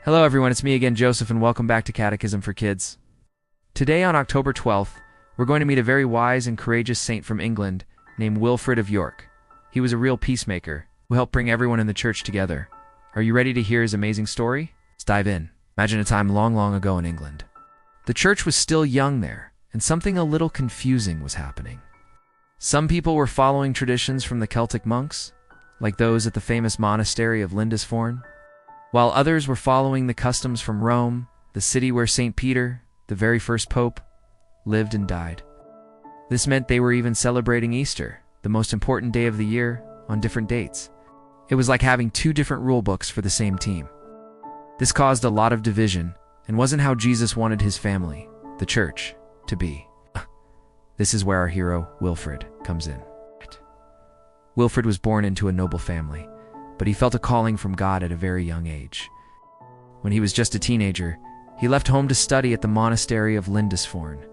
Hello everyone, it's me again, Joseph, and welcome back to Catechism for Kids. Today on October 12th, we're going to meet a very wise and courageous saint from England named Wilfrid of York. He was a real peacemaker who helped bring everyone in the church together. Are you ready to hear his amazing story? Let's dive in. Imagine a time long, long ago in England. The church was still young there, and something a little confusing was happening. Some people were following traditions from the Celtic monks, like those at the famous monastery of Lindisfarne, while others were following the customs from Rome, the city where Saint Peter, the very first pope, lived and died. This meant they were even celebrating Easter, the most important day of the year, on different dates. It was like having two different rule books for the same team. This caused a lot of division and wasn't how Jesus wanted his family, the church, to be. This is where our hero, Wilfrid, comes in. Wilfrid was born into a noble family, but he felt a calling from God at a very young age. When he was just a teenager, he left home to study at the monastery of Lindisfarne.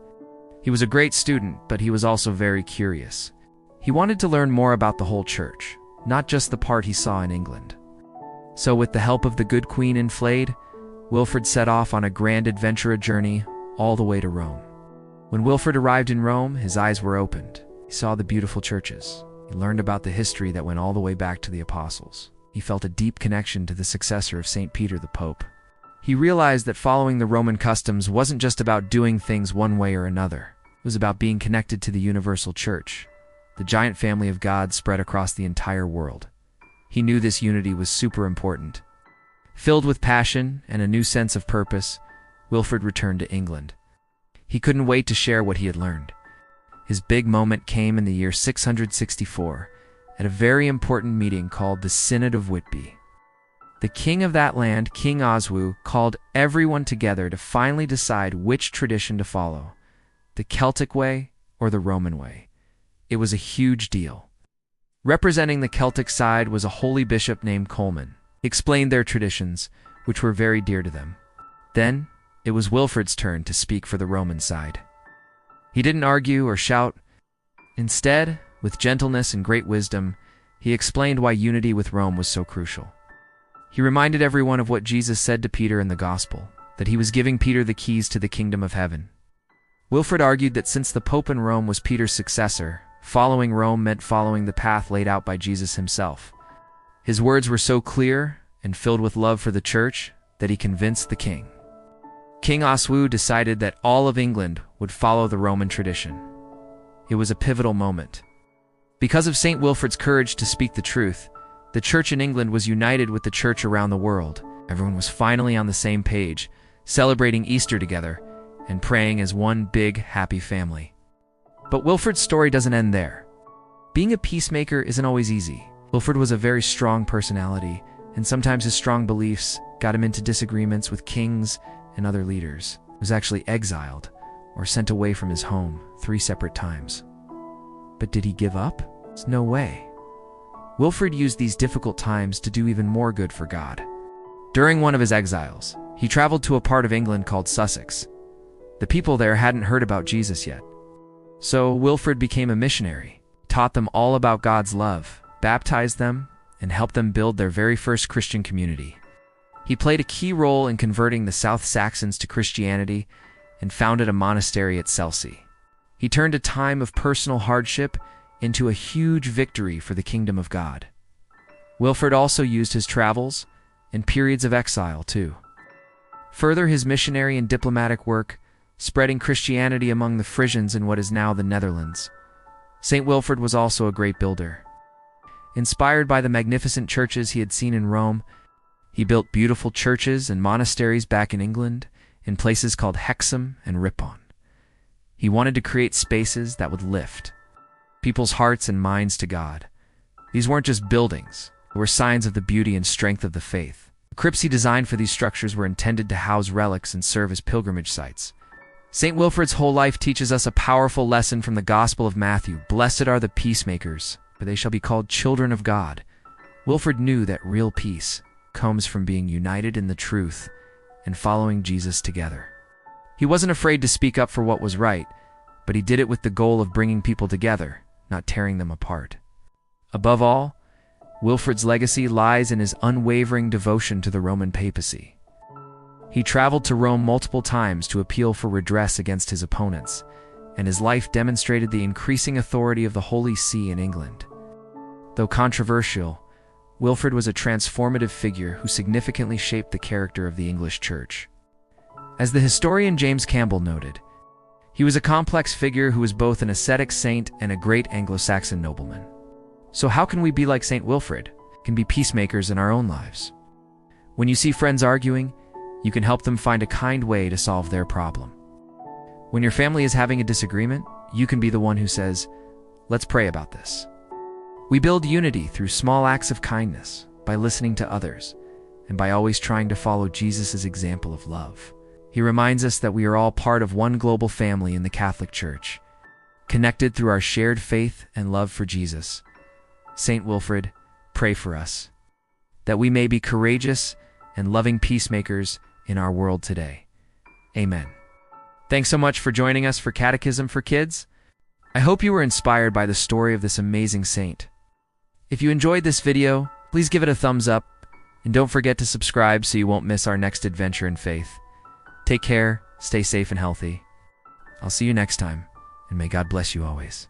He was a great student, but he was also very curious. He wanted to learn more about the whole church, not just the part he saw in England. So with the help of the good Queen in Flayed, Wilfrid set off on a grand adventure journey all the way to Rome. When Wilfrid arrived in Rome, his eyes were opened. He saw the beautiful churches. He learned about the history that went all the way back to the apostles. He felt a deep connection to the successor of Saint Peter the Pope. He realized that following the Roman customs wasn't just about doing things one way or another. It was about being connected to the universal church, the giant family of God spread across the entire world. He knew this unity was super important. Filled with passion and a new sense of purpose, Wilfrid returned to England. He couldn't wait to share what he had learned. His big moment came in the year 664, at a very important meeting called the Synod of Whitby. The king of that land, King Oswiu, called everyone together to finally decide which tradition to follow, the Celtic way or the Roman way. It was a huge deal. Representing the Celtic side was a holy bishop named Coleman. He explained their traditions, which were very dear to them. Then, it was Wilfrid's turn to speak for the Roman side. He didn't argue or shout. Instead, with gentleness and great wisdom, he explained why unity with Rome was so crucial. He reminded everyone of what Jesus said to Peter in the Gospel, that he was giving Peter the keys to the kingdom of heaven. Wilfrid argued that since the Pope in Rome was Peter's successor, following Rome meant following the path laid out by Jesus himself. His words were so clear and filled with love for the church that he convinced the king. King Oswiu decided that all of England would follow the Roman tradition. It was a pivotal moment. Because of Saint Wilfrid's courage to speak the truth, the church in England was united with the church around the world. Everyone was finally on the same page, celebrating Easter together and praying as one big, happy family. But Wilfrid's story doesn't end there. Being a peacemaker isn't always easy. Wilfrid was a very strong personality, and sometimes his strong beliefs got him into disagreements with kings and other leaders. He was actually exiled or sent away from his home 3 separate times. But did he give up? No way. Wilfrid used these difficult times to do even more good for God. During one of his exiles, he traveled to a part of England called Sussex. The people there hadn't heard about Jesus yet. So Wilfrid became a missionary, taught them all about God's love, baptized them, and helped them build their very first Christian community. He played a key role in converting the South Saxons to Christianity and founded a monastery at Celtic. He turned a time of personal hardship into a huge victory for the kingdom of God. Wilfrid also used his travels and periods of exile too. Further his missionary and diplomatic work, spreading Christianity among the Frisians in what is now the Netherlands. Saint Wilfrid was also a great builder. Inspired by the magnificent churches he had seen in Rome, he built beautiful churches and monasteries back in England in places called Hexham and Ripon. He wanted to create spaces that would lift people's hearts and minds to God. These weren't just buildings, they were signs of the beauty and strength of the faith. The crypts he designed for these structures were intended to house relics and serve as pilgrimage sites. Saint Wilfrid's whole life teaches us a powerful lesson from the Gospel of Matthew. Blessed are the peacemakers, for they shall be called children of God. Wilfrid knew that real peace comes from being united in the truth and following Jesus together. He wasn't afraid to speak up for what was right, but he did it with the goal of bringing people together, not tearing them apart. Above all, Wilfrid's legacy lies in his unwavering devotion to the Roman papacy. He traveled to Rome multiple times to appeal for redress against his opponents, and his life demonstrated the increasing authority of the Holy See in England. Though controversial, Wilfrid was a transformative figure who significantly shaped the character of the English Church. As the historian James Campbell noted, he was a complex figure who was both an ascetic saint and a great Anglo-Saxon nobleman. So how can we be like Saint Wilfrid? Can be peacemakers in our own lives. When you see friends arguing, you can help them find a kind way to solve their problem. When your family is having a disagreement, you can be the one who says, "Let's pray about this." We build unity through small acts of kindness, by listening to others, and by always trying to follow Jesus' example of love. He reminds us that we are all part of one global family in the Catholic Church, connected through our shared faith and love for Jesus. Saint Wilfrid, pray for us, that we may be courageous and loving peacemakers in our world today. Amen. Thanks so much for joining us for Catechism for Kids. I hope you were inspired by the story of this amazing saint. If you enjoyed this video, please give it a thumbs up, and don't forget to subscribe so you won't miss our next adventure in faith. Take care, stay safe and healthy. I'll see you next time, and may God bless you always.